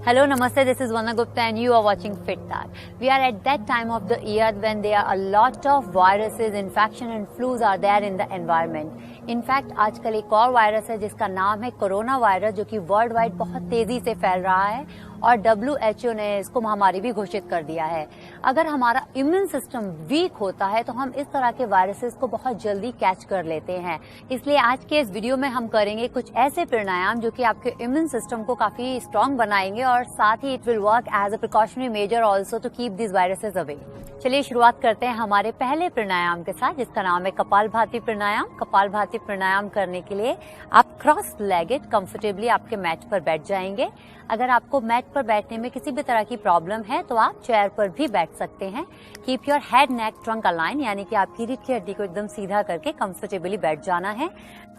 Hello, Namaste. This is Vanna Gupta and you are watching FitTag. We are at that time of the year when there are a lot of viruses, infection and flus are there in the environment. In fact आजकल एक और virus है जिसका नाम है corona virus, जो कि world wide बहुत तेजी से फैल रहा है और WHO ने इसको महामारी भी घोषित कर दिया है। अगर हमारा इम्यून सिस्टम वीक होता है तो हम इस तरह के वायरसेस को बहुत जल्दी कैच कर लेते हैं। इसलिए आज के इस वीडियो में हम करेंगे कुछ ऐसे प्राणायाम जो कि आपके इम्यून सिस्टम को काफी स्ट्रांग बनाएंगे और साथ ही it will work as a precautionary measure also to keep this viruses away. चलिए शुरुआत करते हैं हमारे पहले प्राणायाम के साथ, जिसका नाम है कपालभाति प्राणायाम। कपालभाति प्राणायाम करने के लिए आप क्रॉस लेगेड कंफर्टेबली आपके मैट पर बैठ जाएंगे। अगर आपको मैट पर बैठने में किसी भी तरह की प्रॉब्लम है तो आप चेयर पर भी बैठ सकते हैं। Keep your head neck trunk align, यानी कि आपकी रीढ़ की हड्डी को एकदम सीधा करके कंफर्टेबली बैठ जाना है।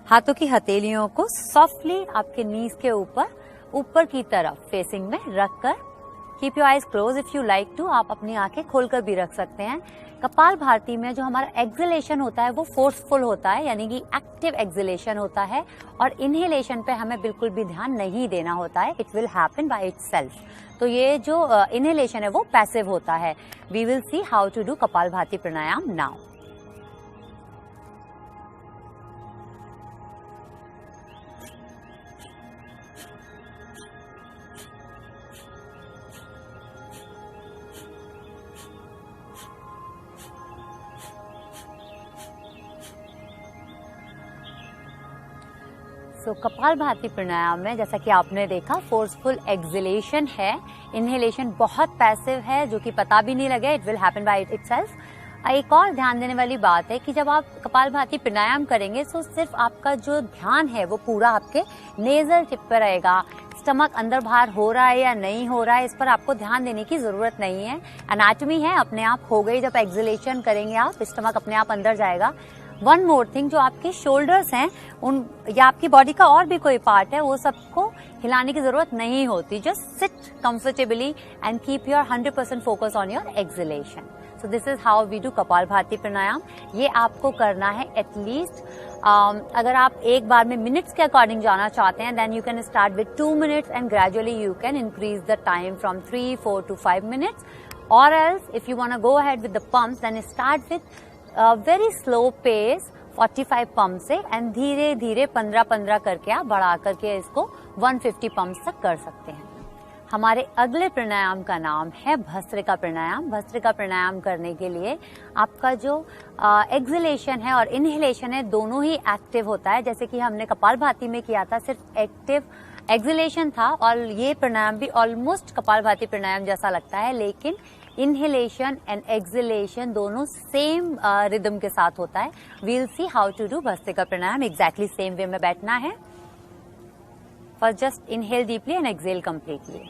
हाथों की हथेलियों को सॉफ्टली आपके नीज के ऊपर की तरफ फेसिंग में रखकर keep your eyes close if you like to. आप अपनी आंखें खोलकर भी रख सकते हैं। कपालभाति में जो हमारा एक्सहेलेशन होता है वो फोर्सफुल होता है, यानी कि एक्टिव एक्सहेलेशन होता है, और इनहेलेशन पे हमें बिल्कुल भी ध्यान नहीं देना होता है। It will happen by itself. तो ये जो इनहेलेशन है वो पैसिव होता है। We will see how to do kapalbhati pranayama now. तो कपालभाति प्राणायाम में जैसा कि आपने देखा फोर्सफुल एक्सहेलेशन है, इनहेलेशन बहुत पैसिव है जो कि पता भी नहीं लगे। It will happen by itself. एक और ध्यान देने वाली बात है कि जब आप कपालभाति प्राणायाम करेंगे तो सिर्फ आपका जो ध्यान है वो पूरा आपके नेजल टिप पर रहेगा। स्टमक अंदर बाहर हो रहा है या नहीं हो रहा है, इस पर आपको ध्यान देने की जरूरत नहीं है। एनाटॉमी है अपने आप हो गई। जब एक्सहेलेशन करेंगे आप, स्टमक अपने आप अंदर जाएगा। वन मोर थिंग, जो आपके शोल्डर्स हैं उन या आपकी बॉडी का और भी कोई पार्ट है वो सबको हिलाने की जरूरत नहीं होती। Just sit comfortably and keep your 100% focus on your exhalation. So this is how we do kapalbhati pranayama. ये आपको करना है एटलीस्ट अगर आप एक बार में मिनट्स के अकॉर्डिंग जाना चाहते हैं then you can start with 2 minutes and gradually you can increase the time from 3, 4 to 5 minutes, or else if you want to go ahead with the pumps then start with very slow pace 45 pump से and धीरे धीरे 15-15 करके आप बढ़ा करके इसको 150 pump तक कर सकते हैं। हमारे अगले प्राणायाम का नाम है भस्त्रिका प्राणायाम। भस्त्रिका प्राणायाम करने के लिए आपका जो एक्सहेलेशन है और इनहेलेशन है दोनों ही एक्टिव होता है। जैसे कि हमने कपालभाति में किया था, सिर्फ एक्टिव एक्सहेलेशन था, और ये प्राणायाम भी ऑलमोस्ट कपालभाति प्राणायाम जैसा लगता है, लेकिन इनहेलेशन एंड एक्सहेलेशन दोनों सेम रिदम के साथ होता है। We'll see how to do bhastrika pranayama. Exactly same way में बैठना है। First just inhale deeply and exhale completely.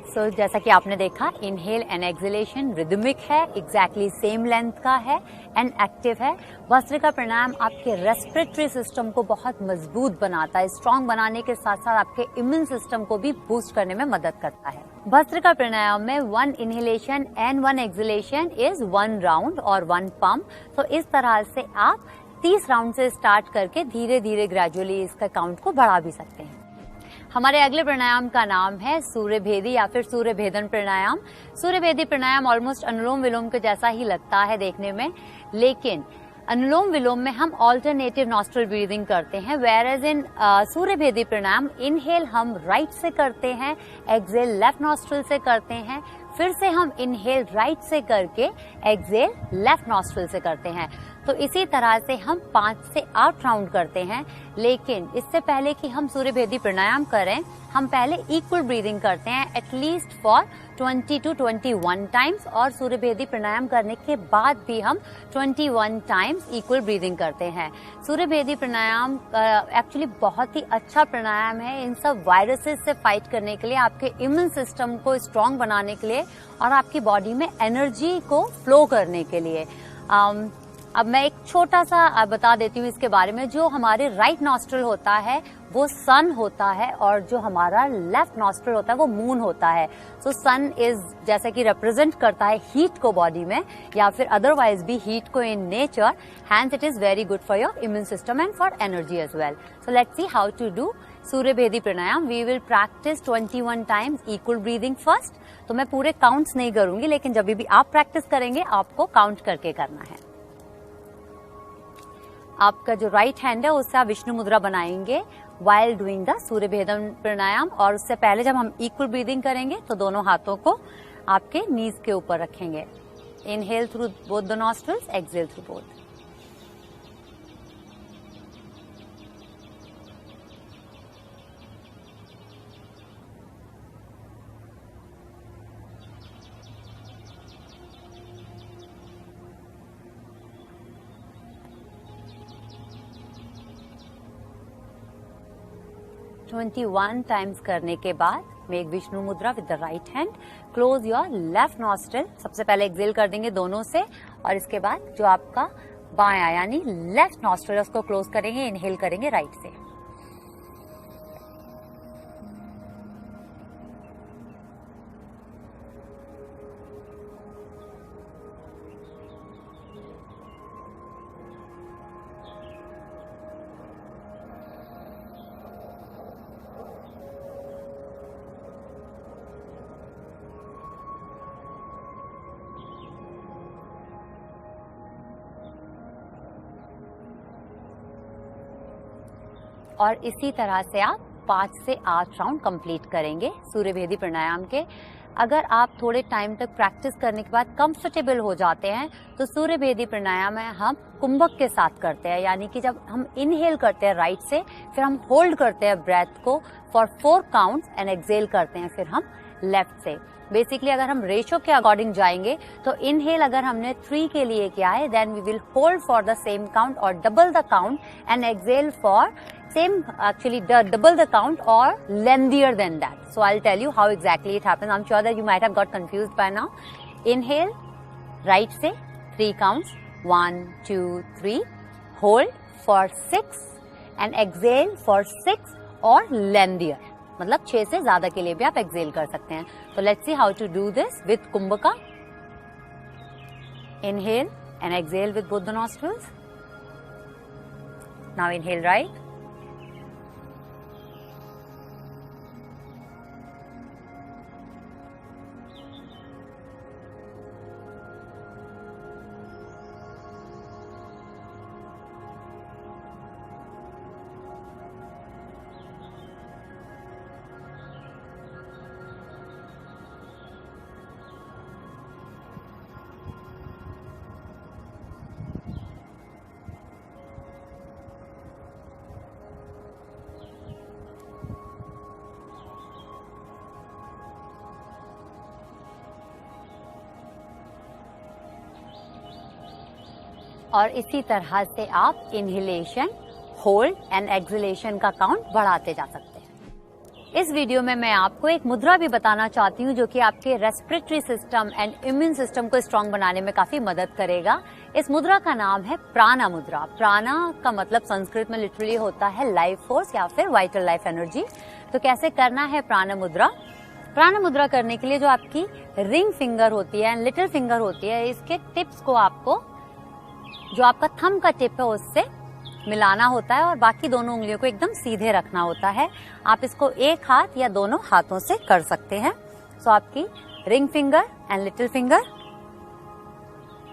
So जैसा कि आपने देखा, इनहेल एंड एक्सहेलेशन रिदमिक है, एग्जैक्टली सेम लेंथ का है एंड एक्टिव है। भस्त्रिका प्राणायाम आपके रेस्पिरेटरी सिस्टम को बहुत मजबूत बनाता है, स्ट्रांग बनाने के साथ साथ आपके इम्यून सिस्टम को भी बूस्ट करने में मदद करता है। भस्त्रिका प्राणायाम में 1 inhalation and 1 exhalation is 1 round और 1 पंप। तो इस तरह से आप 30 राउंड से स्टार्ट करके धीरे धीरे ग्रेजुअली इसका काउंट को बढ़ा भी सकते हैं। हमारे अगले प्राणायाम का नाम है सूर्य भेदी या फिर सूर्य भेदन प्राणायाम। सूर्य भेदी प्राणायाम ऑलमोस्ट अनुलोम विलोम के जैसा ही लगता है देखने में, लेकिन अनुलोम विलोम में हम ऑल्टरनेटिव नॉस्ट्रल ब्रीदिंग करते हैं, where as in Surya bhedi pranayama inhale हम राइट से करते हैं, एक्सहेल लेफ्ट नॉस्ट्रल से करते हैं, फिर से हम इनहेल राइट से करके एक्सहेल लेफ्ट नॉस्ट्रल से करते हैं। तो इसी तरह से हम 5 से 8 राउंड करते हैं, लेकिन इससे पहले कि हम सूर्य भेदी प्राणायाम करें, हम पहले इक्वल ब्रीदिंग करते हैं एटलीस्ट फॉर 20 to 21 टाइम्स, और सूर्य भेदी प्राणायाम करने के बाद भी हम 21 टाइम्स इक्वल ब्रीदिंग करते हैं। सूर्य भेदी प्राणायाम एक्चुअली बहुत ही अच्छा प्राणायाम है इन सब वायरसेस से फाइट करने के लिए, आपके इम्यून सिस्टम को स्ट्रांग बनाने के लिए और आपकी बॉडी में एनर्जी को फ्लो करने के लिए। अब मैं एक छोटा सा बता देती हूँ इसके बारे में। जो हमारे राइट नॉस्ट्रल होता है वो सन होता है, और जो हमारा लेफ्ट नॉस्ट्रल होता है वो मून होता है। सो सन इज जैसे कि रिप्रेजेंट करता है हीट को बॉडी में, या फिर अदरवाइज भी हीट को in nature, hence it is very good for your immune system and for energy as well. So let's see how to do surya bhedi pranayama. We will practise 21 times equal breathing first. तो मैं पूरे counts नहीं करूंगी, लेकिन जब भी आप प्रैक्टिस करेंगे आपको काउंट करके करना है। आपका जो राइट हैंड है उससे आप विष्णु मुद्रा बनाएंगे while doing the सूर्य भेदन प्राणायाम, और उससे पहले जब हम इक्वल ब्रीदिंग करेंगे तो दोनों हाथों को आपके नीज के ऊपर रखेंगे। Inhale through both the nostrils, exhale through both. Twenty 21 times करने के बाद मेक विष्णु मुद्रा with the right hand, close your left nostril. सबसे पहले एक्सहेल कर देंगे दोनों से, और इसके बाद जो आपका बायां यानी लेफ्ट नॉस्ट्रल है उसको क्लोज करेंगे, इनहेल करेंगे राइट से। और इसी तरह से आप 5 से 8 राउंड कंप्लीट करेंगे सूर्य भेदी प्राणायाम के। अगर आप थोड़े टाइम तक प्रैक्टिस करने के बाद कंफर्टेबल हो जाते हैं तो सूर्य भेदी प्राणायाम है हम कुंभक के साथ करते हैं, यानी कि जब हम इनहेल करते हैं राइट से, फिर हम होल्ड करते हैं ब्रेथ को फॉर 4 काउंट्स एंड एक्सहेल करते हैं फिर हम लेफ्ट से। बेसिकली अगर हम रेशो के अकॉर्डिंग जाएंगे तो इनहेल अगर हमने 3 के लिए किया है, then we will hold for the same count और double the count and exhale for same actually double the count or lengthier than that. So I'll tell you how exactly it happens. I'm sure that you might have got confused by now. Inhale right से 3 counts, 1 2 3, hold for 6 and exhale for 6 or lengthier, मतलब 6 से ज्यादा के लिए भी आप exhale कर सकते हैं। तो let's see how to do this with कुंभका। Inhale and exhale with both the nostrils. Now inhale right, और इसी तरह से आप इनहेलेशन, होल्ड एंड एक्सहेलेशन का काउंट बढ़ाते जा सकते हैं। इस वीडियो में मैं आपको एक मुद्रा भी बताना चाहती हूँ जो कि आपके respiratory system and immune system को स्ट्रांग बनाने में काफी मदद करेगा। इस मुद्रा का नाम है प्राणा मुद्रा। प्राणा का मतलब संस्कृत में लिटरली होता है लाइफ फोर्स या फिर वाइटल लाइफ एनर्जी। तो कैसे करना है प्राणा मुद्रा? प्राणा मुद्रा करने के लिए जो आपकी रिंग फिंगर होती है एंड लिटिल फिंगर होती है, इसके टिप्स को आपको जो आपका थंब का टिप है उससे मिलाना होता है और बाकी दोनों उंगलियों को एकदम सीधे रखना होता है। आप इसको एक हाथ या दोनों हाथों से कर सकते हैं। सो आपकी ring finger and little finger.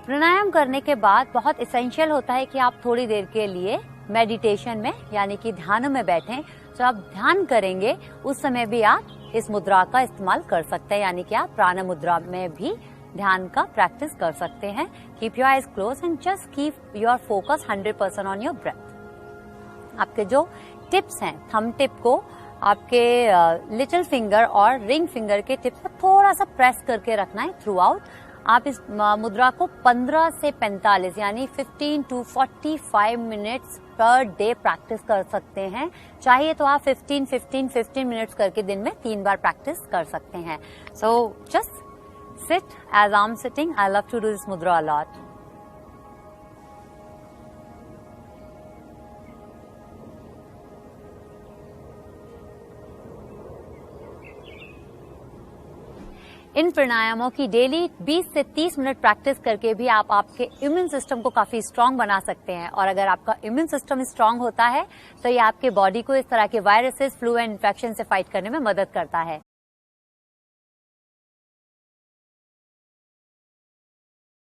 Pranayama करने के बाद बहुत इसेंशियल होता है कि आप थोड़ी देर के लिए मेडिटेशन में यानी कि ध्यान में बैठें। तो आप ध्यान करेंगे उस समय भी आप इस मुद्रा का इस्तेमाल कर सकते हैं, यानी कि आप प्राणा मुद्रा में भी ध्यान का प्रैक्टिस कर सकते हैं। Keep your eyes close and just keep your focus 100% on your breath. आपके जो टिप्स हैं, थंब टिप को आपके लिटिल फिंगर और रिंग फिंगर के टिप्स पर थोड़ा सा प्रेस करके रखना है थ्रू आउट। आप इस मुद्रा को 15 से 45 यानी 15 to 45 minutes per day practice कर सकते हैं। चाहिए तो आप 15 मिनट्स करके दिन में 3 बार प्रैक्टिस कर सकते हैं। So just sit as I am sitting. I love to do this mudra a lot. इन प्राणायामों की डेली 20 से 30 मिनट प्रैक्टिस करके भी आप आपके इम्यून सिस्टम को काफी स्ट्रांग बना सकते हैं। और अगर आपका इम्यून सिस्टम स्ट्रांग होता है तो ये आपके बॉडी को इस तरह के वायरसेस, फ्लू एंड इन्फेक्शन से फाइट करने में मदद करता है।